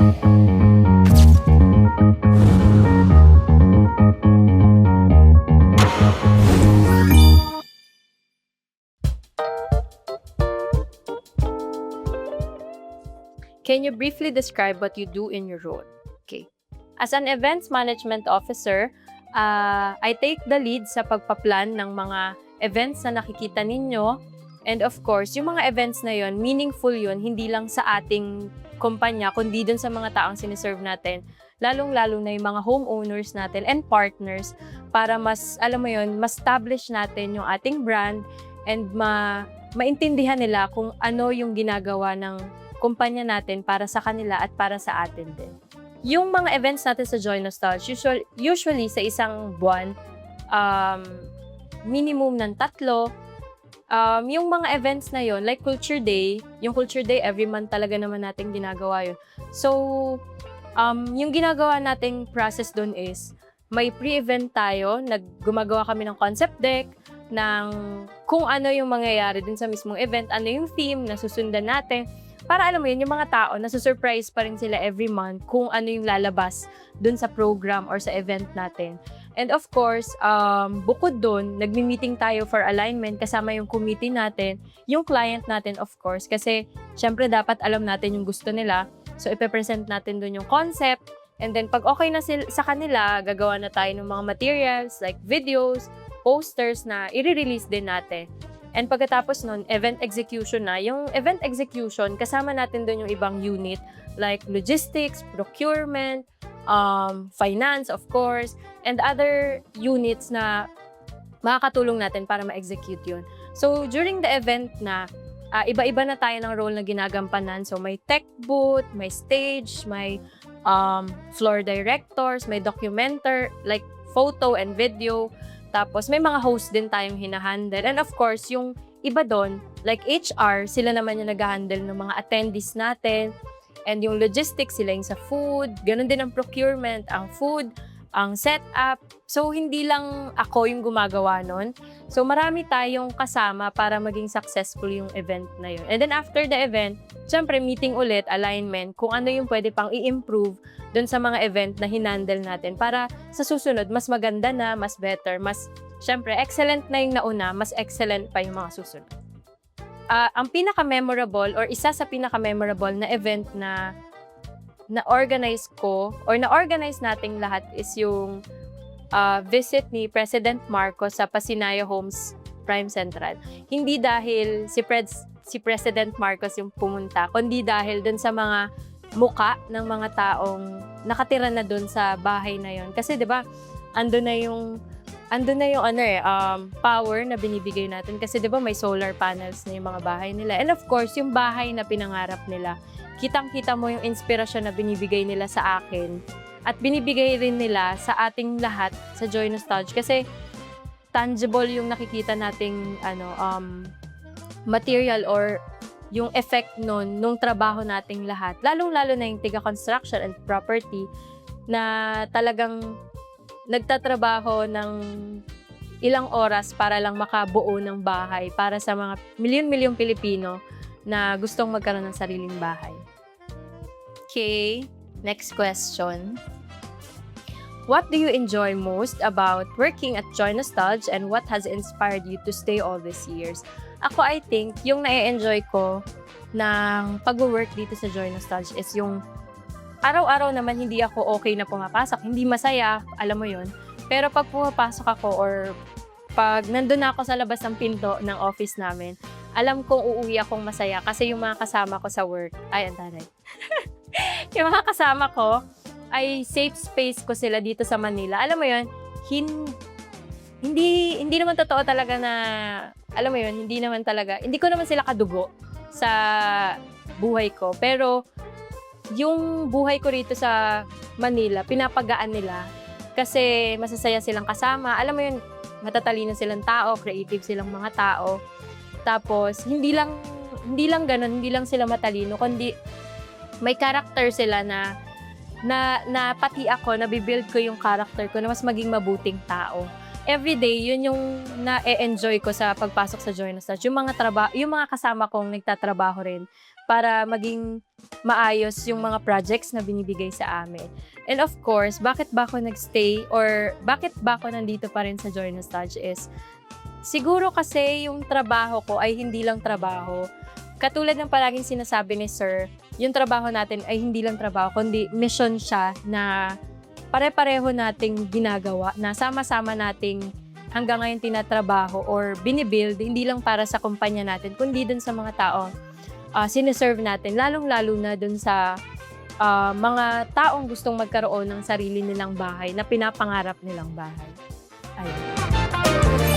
Can you briefly describe what you do in your role? Okay. As an events management officer, I take the lead sa pagpaplan ng mga events na nakikita ninyo. And of course, yung mga events na yon, meaningful yun, hindi lang sa ating kumpanya, kundi dun sa mga taong siniserve natin, lalong-lalo na yung mga homeowners natin and partners para mas, alam mo yun, mas establish natin yung ating brand and maintindihan nila kung ano yung ginagawa ng kumpanya natin para sa kanila at para sa atin din. Yung mga events natin sa Joy Nostalgia, usually sa isang buwan, minimum ng 3. Yung mga events na yon, like Culture Day, yung Culture Day, every month talaga naman natin ginagawa yun. So, yung ginagawa nating process doon is, may pre-event tayo, gumagawa kami ng concept deck, ng kung ano yung mangyayari din sa mismong event, ano yung theme na susundan natin, para alam mo yun, yung mga tao, nasusurprise pa rin sila every month kung ano yung lalabas dun sa program or sa event natin. And of course, bukod dun, nagmi-meeting tayo for alignment kasama yung committee natin, yung client natin of course, kasi syempre dapat alam natin yung gusto nila. So, ipe-present natin dun yung concept. And then, pag okay na sa kanila, gagawa na tayo ng mga materials like videos, posters na i-release din natin. And pagkatapos nun, event execution na. Yung event execution, kasama natin doon yung ibang unit like logistics, procurement, finance, of course, and other units na makakatulong natin para ma-execute yun. So, during the event na, iba-iba na tayo ng role na ginagampanan. So, may tech booth, may stage, may floor directors, may documenter, like photo and video. Tapos, may mga host din tayong hinahandle. And of course, yung iba doon, like HR, sila naman yung nag-handle ng mga attendees natin. And yung logistics, sila yung sa food. Ganon din ang procurement, ang food, ang setup. So, hindi lang ako yung gumagawa nun. So, marami tayong kasama para maging successful yung event na yun. And then after the event, syempre, meeting ulit, alignment, kung ano yung pwede pang i-improve dun sa mga event na hinandle natin para sa susunod, mas maganda na, mas better, mas, syempre, excellent na yung nauna, mas excellent pa yung mga susunod. Ang pinaka-memorable or isa sa pinaka-memorable na event na na-organize ko or na-organize nating lahat is yung visit ni President Marcos sa Pasinayo Homes Prime Central. Hindi dahil si President Marcos yung pumunta, kundi dahil dun sa mga muka ng mga taong nakatira na dun sa bahay na yon. Kasi 'di ba, andun na yung power na binibigay natin kasi 'di ba may solar panels na yung mga bahay nila. And of course, yung bahay na pinangarap nila, kitang-kita mo yung inspirasyon na binibigay nila sa akin at binibigay rin nila sa ating lahat sa Joy Nostalgia kasi tangible yung nakikita nating material or yung effect nung trabaho nating lahat. Lalong-lalo na yung tiga-construction and property na talagang nagtatrabaho ng ilang oras para lang makabuo ng bahay para sa mga milyon-milyong Pilipino na gustong magkaroon ng sariling bahay. Okay, next question. What do you enjoy most about working at Joy Nostalgia and what has inspired you to stay all these years? Ako, I think, yung na-enjoy ko ng pag-work dito sa Joy Nostalgia is yung araw-araw naman hindi ako okay na pumapasok. Hindi masaya, alam mo yun. Pero pag pumapasok ako or pag nandun ako sa labas ng pinto ng office namin, alam kong uuwi akong masaya kasi yung mga kasama ko sa work, ang taray. Yung mga kasama ko ay safe space ko sila dito sa Manila. Alam mo yun, hindi naman totoo talaga na, alam mo yun, hindi ko naman sila kadugo sa buhay ko. Pero, yung buhay ko rito sa Manila, pinapagaan nila kasi masasaya silang kasama. Alam mo yun, matatalino silang tao, creative silang mga tao. Tapos, hindi lang ganun, hindi lang sila matalino, kundi may character sila na pati ako, nabibuild ko yung character ko na mas maging mabuting tao. Everyday, yun yung na-enjoy ko sa pagpasok sa Joy Nostalgia. Yung mga kasama kong nagtatrabaho rin. para maging maayos yung mga projects na binibigay sa amin. And of course, bakit ba ako nagstay or bakit ba ako nandito pa rin sa Joy Nostalgia is siguro kasi yung trabaho ko ay hindi lang trabaho. Katulad ng palaging sinasabi ni Sir, yung trabaho natin ay hindi lang trabaho, kundi mission siya na pare-pareho nating ginagawa, na sama-sama nating hanggang ngayon tinatrabaho or binibuild, hindi lang para sa kumpanya natin, kundi dun sa mga taong siniserve natin, lalong-lalo na dun sa mga taong gustong magkaroon ng sarili nilang bahay, na pinapangarap nilang bahay. Ayun.